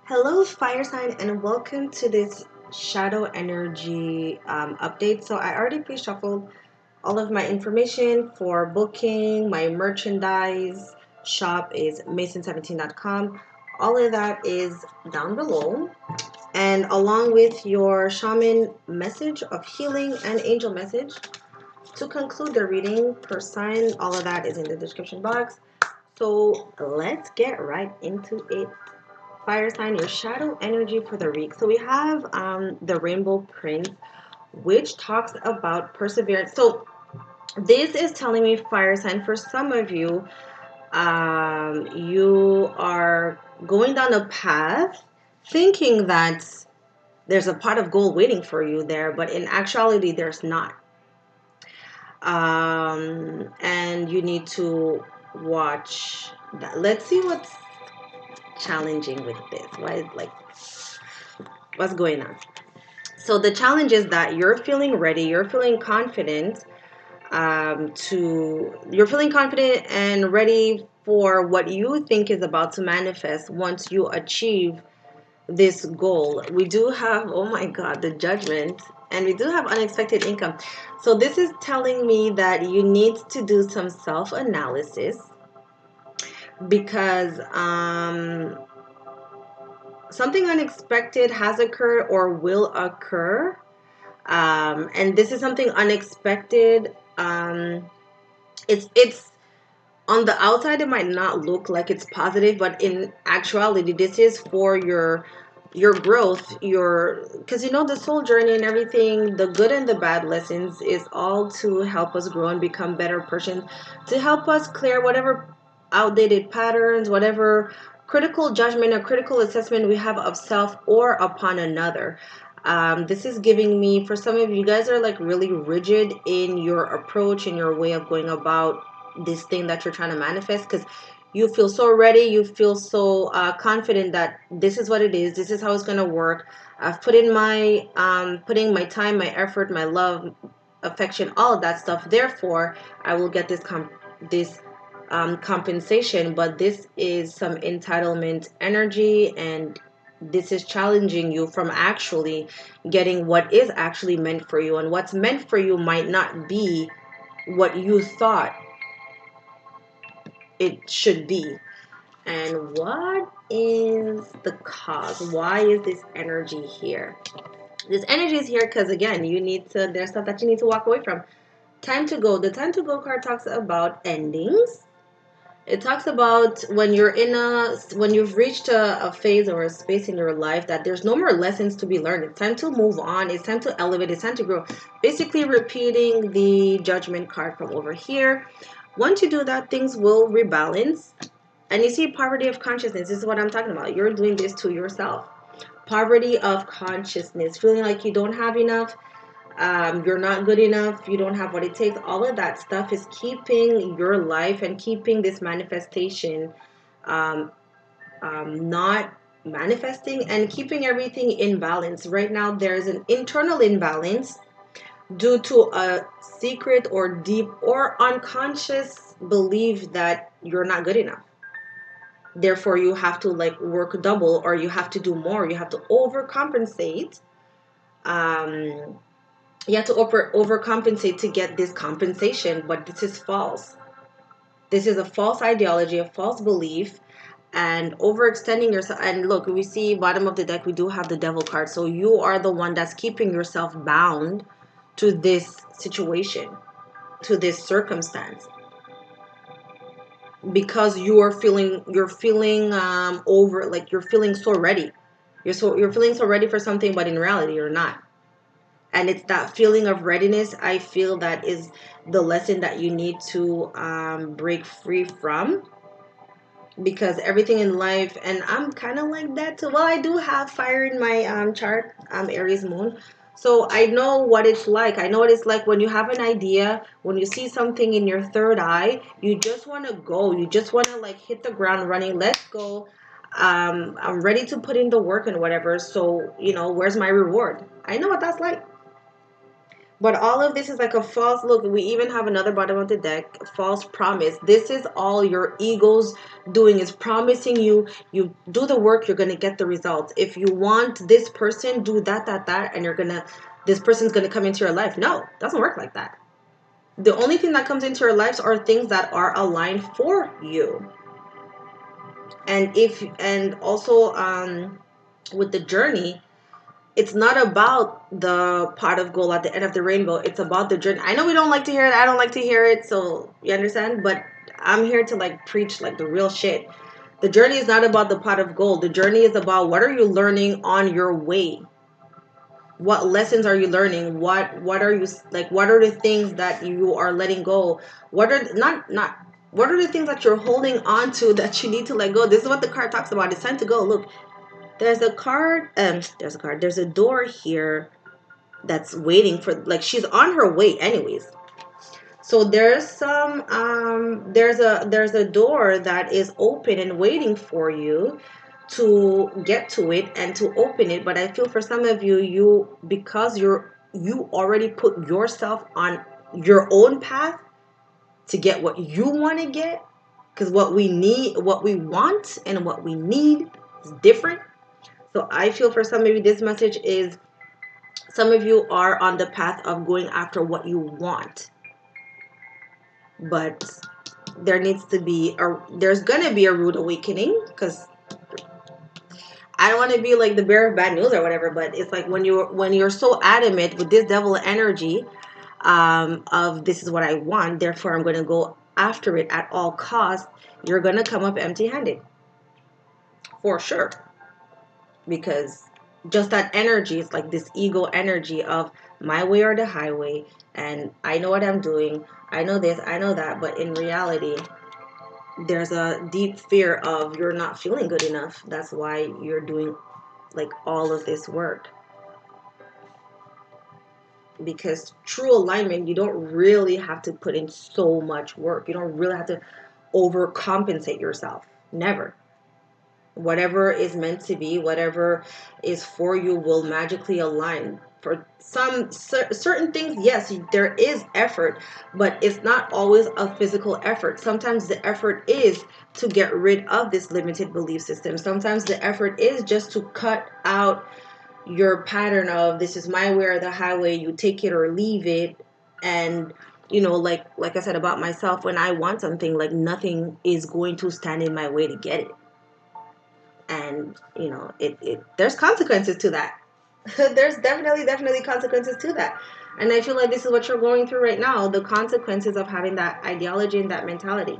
Hello, fire sign, and welcome to this shadow energy update. So, I already pre shuffled all of my information for booking. My merchandise shop is mason17.com. All of that is down below. And along with your shaman message of healing and angel message to conclude the reading per sign, all of that is in the description box. So, let's get right into it. Fire sign, your shadow energy for the week. So we have the Rainbow Prince, which talks about perseverance. So this is telling me, fire sign, for some of you, you are going down a path thinking that there's a pot of gold waiting for you there, but in actuality, there's not. And you need to watch that. Let's see what's challenging with this. What's going on? So the challenge is that you're feeling ready, you're feeling confident, you're feeling confident and ready for what you think is about to manifest once you achieve this goal. We do have, oh my God, the Judgment, and we do have unexpected income. So this is telling me that you need to do some self-analysis because something unexpected has occurred or will occur. And this is something unexpected. It's on the outside, it might not look like it's positive, but in actuality, this is for your growth, your because the soul journey and everything, the good and the bad lessons is all to help us grow and become better persons, to help us clear whatever outdated patterns, whatever critical judgment or critical assessment we have of self or upon another. This is giving me, for some of you guys are like really rigid in your approach and your way of going about this thing that you're trying to manifest, because you feel so ready, you feel so confident that this is what it is, this is how it's going to work. I've put in my putting my time, my effort, my love, affection, all of that stuff, therefore I will get this compensation. But this is some entitlement energy, and this is challenging you from actually getting what is actually meant for you, and what's meant for you might not be what you thought it should be. And what is the cause? Why is this energy here? This energy is here because, again, there's stuff that you need to walk away from. Time to go. The time to go card talks about endings. It talks about when you've reached a phase or a space in your life that there's no more lessons to be learned. It's time to move on. It's time to elevate. It's time to grow. Basically repeating the Judgment card from over here. Once you do that, things will rebalance. And you see, poverty of consciousness. This is what I'm talking about. You're doing this to yourself. Poverty of consciousness. Feeling like you don't have enough. You're not good enough, you don't have what it takes. All of that stuff is keeping your life and keeping this manifestation not manifesting, and keeping everything in balance. Right now, there's an internal imbalance due to a secret or deep or unconscious belief that you're not good enough. Therefore, you have to like work double, or you have to do more, you have to overcompensate. Um, you have to overcompensate to get this compensation, but this is false. This is a false ideology, a false belief, and overextending yourself. And look, we see bottom of the deck, we do have the Devil card. So you are the one that's keeping yourself bound to this situation, to this circumstance, because you're feeling over, like you're feeling so ready. You're feeling so ready for something, but in reality, you're not. And it's that feeling of readiness, I feel, that is the lesson that you need to break free from, because everything in life, and I'm kind of like that too. Well, I do have fire in my chart, Aries moon, so I know what it's like. I know what it's like when you have an idea, when you see something in your third eye, you just want to go, you just want to like hit the ground running. Let's go. I'm ready to put in the work and whatever, so where's my reward? I know what that's like. But all of this is like a false look. We even have another bottom of the deck, false promise. This is all your ego's doing, is promising you, you do the work, you're gonna get the results. If you want this person, do that, and this person's gonna come into your life. No, it doesn't work like that. The only thing that comes into your lives are things that are aligned for you. And also with the journey, it's not about the pot of gold at the end of the rainbow. It's about the journey. I know we don't like to hear it. I don't like to hear it. So you understand? But I'm here to like preach like the real shit. The journey is not about the pot of gold. The journey is about what are you learning on your way? What lessons are you learning? What are you like? What are the things that you are letting go? What are not what are the things that you're holding on to that you need to let go? This is what the card talks about. It's time to go. Look, there's a door here that's waiting for, like, she's on her way anyways. So there's a door that is open and waiting for you to get to it and to open it. But I feel for some of you, because you already put yourself on your own path to get what you want to get, because what we want and what we need is different. So I feel for some of you, this message is, some of you are on the path of going after what you want, but there's gonna be a rude awakening, because I don't want to be like the bearer of bad news or whatever, but it's like when you're so adamant with this devil energy, of this is what I want, therefore I'm going to go after it at all costs, you're going to come up empty-handed for sure, because just that energy is like this ego energy of my way or the highway, and I know what I'm doing, I know this, I know that, but in reality there's a deep fear of you're not feeling good enough. That's why you're doing like all of this work, because true alignment, you don't really have to put in so much work. You don't really have to overcompensate yourself. Never. Whatever is meant to be, whatever is for you will magically align. For some certain things, yes, there is effort, but it's not always a physical effort. Sometimes the effort is to get rid of this limited belief system. Sometimes the effort is just to cut out your pattern of this is my way or the highway, you take it or leave it. And like I said about myself, when I want something, like nothing is going to stand in my way to get it. And it there's consequences to that. There's definitely consequences to that. And I feel like this is what you're going through right now, the consequences of having that ideology and that mentality.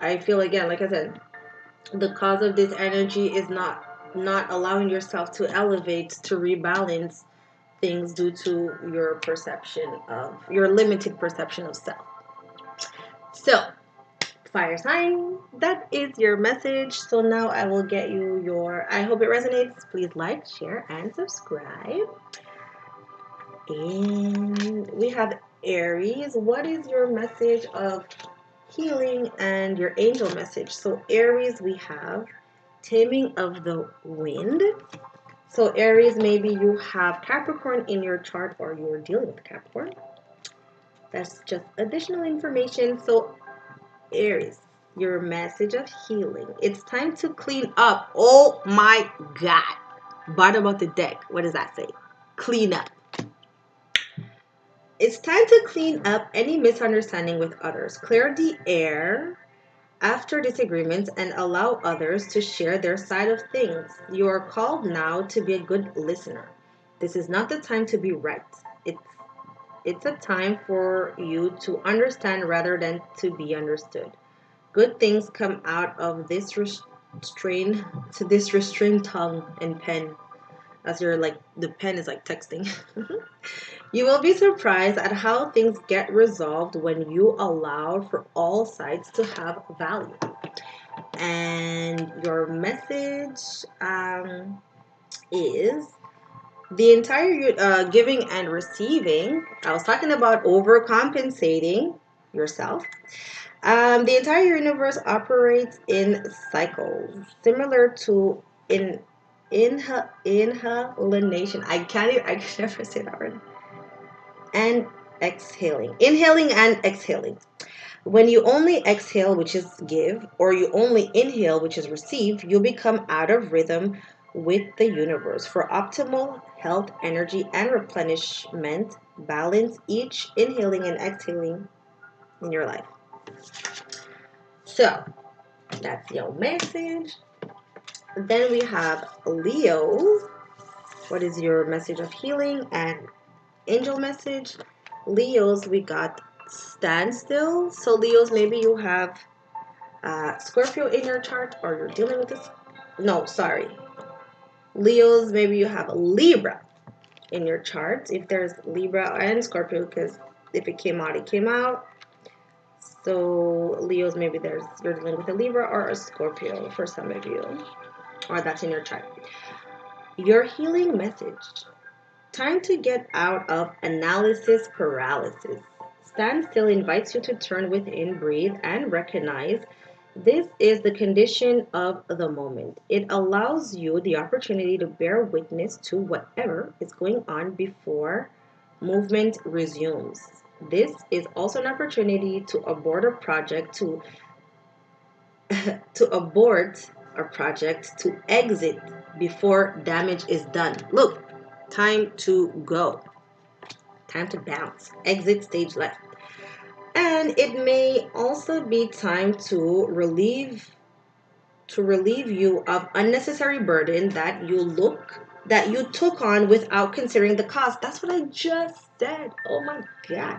I feel, again, like I said, the cause of this energy is not allowing yourself to elevate, to rebalance things due to your limited perception of self. So, fire sign, that is your message. So now I will get you I hope it resonates. Please like, share, and subscribe. And we have Aries. What is your message of healing and your angel message? So Aries, we have taming of the wind. So Aries, maybe you have Capricorn in your chart, or you're dealing with Capricorn. That's just additional information. So Aries, your message of healing. It's time to clean up. Oh my God. Bottom of the deck. What does that say? Clean up. It's time to clean up any misunderstanding with others. Clear the air after disagreements and allow others to share their side of things. You are called now to be a good listener. This is not the time to be right. It's it's a time for you to understand rather than to be understood. Good things come out of this restrained tongue and pen. As you're like, the pen is like texting. You will be surprised at how things get resolved when you allow for all sides to have value. And your message is the entire giving and receiving. I was talking about overcompensating yourself. The entire universe operates in cycles, similar to in inhalation. I can never say that word. And exhaling. Inhaling and exhaling. When you only exhale, which is give, or you only inhale, which is receive, you become out of rhythm with the universe. For optimal health, energy, and replenishment, balance each inhaling and exhaling in your life. So, that's your message. Then we have Leo. What is your message of healing and angel message? Leos, we got standstill. So, Leos, maybe you have Scorpio in your chart, or you're dealing with this. No, sorry. Leos, maybe you have a Libra in your chart. If there's Libra and Scorpio, because if it came out, it came out. So Leos, maybe you're dealing with a Libra or a Scorpio for some of you, or that's in your chart. Your healing message. Time to get out of analysis paralysis. Stand still invites you to turn within, breathe, and recognize this is the condition of the moment. It allows you the opportunity to bear witness to whatever is going on before movement resumes. This is also an opportunity to abort a project, to abort a project, to exit before damage is done. Look, time to go. Time to bounce. Exit stage left. And it may also be time to relieve you of unnecessary burden that you took on without considering the cost. That's what I just said. Oh my god.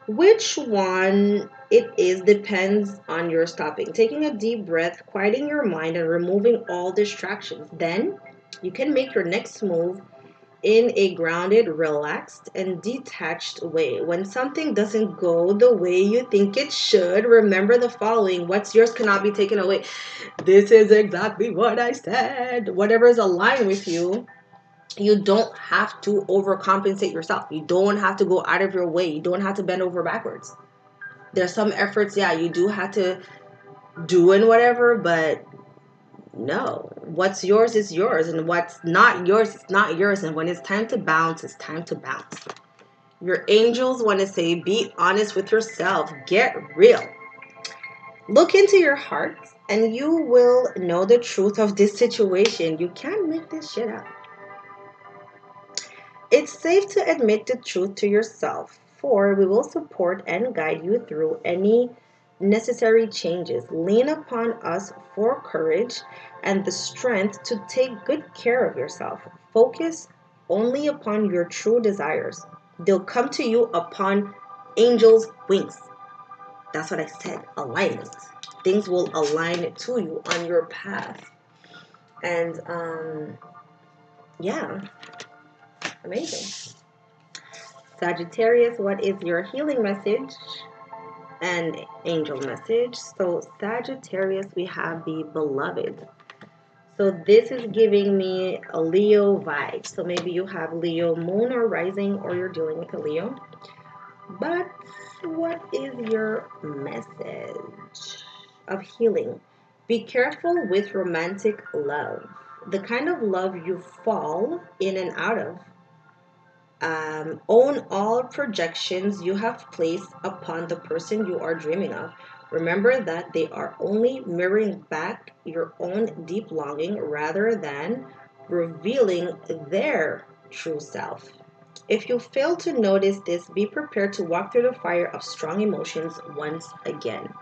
Which one it is depends on your stopping. Taking a deep breath, quieting your mind, and removing all distractions. Then you can make your next move in a grounded, relaxed, and detached way. When something doesn't go the way you think it should, remember the following: what's yours cannot be taken away. This is exactly what I said. Whatever is aligned with you, you don't have to overcompensate yourself. You don't have to go out of your way. You don't have to bend over backwards. There's some efforts, yeah, you do have to do and whatever, but no, what's yours is yours, and what's not yours is not yours. And when it's time to bounce, it's time to bounce. Your angels want to say, be honest with yourself, get real. Look into your heart, and you will know the truth of this situation. You can't make this shit up. It's safe to admit the truth to yourself, for we will support and guide you through any necessary changes. Lean upon us for courage and the strength to take good care of yourself. Focus only upon your true desires. They'll come to you upon angels' wings. That's what I said. Alignment. Things will align to you on your path. And yeah, amazing. Sagittarius, what is your healing message and angel message? So Sagittarius, we have the beloved. So this is giving me a Leo vibe. So maybe you have Leo moon or rising, or you're dealing with a Leo. But what is your message of healing? Be careful with romantic love. The kind of love you fall in and out of. Own all projections you have placed upon the person you are dreaming of. Remember that they are only mirroring back your own deep longing rather than revealing their true self. If you fail to notice this, be prepared to walk through the fire of strong emotions once again.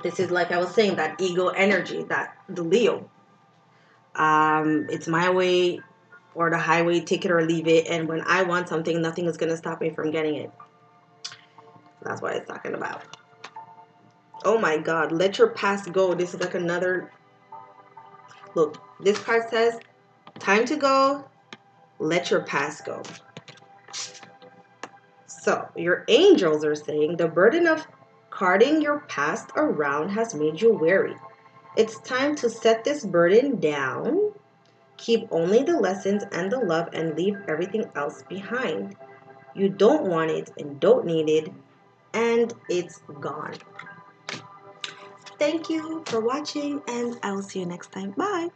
This is like I was saying, that ego energy, that the Leo. It's my way or the highway, take it or leave it. And when I want something, nothing is going to stop me from getting it. That's what it's talking about. Oh my God, let your past go. This is like another. Look, this card says, time to go, let your past go. So your angels are saying the burden of carting your past around has made you weary. It's time to set this burden down. Keep only the lessons and the love and leave everything else behind. You don't want it and don't need it, and it's gone. Thank you for watching, and I'll see you next time. Bye.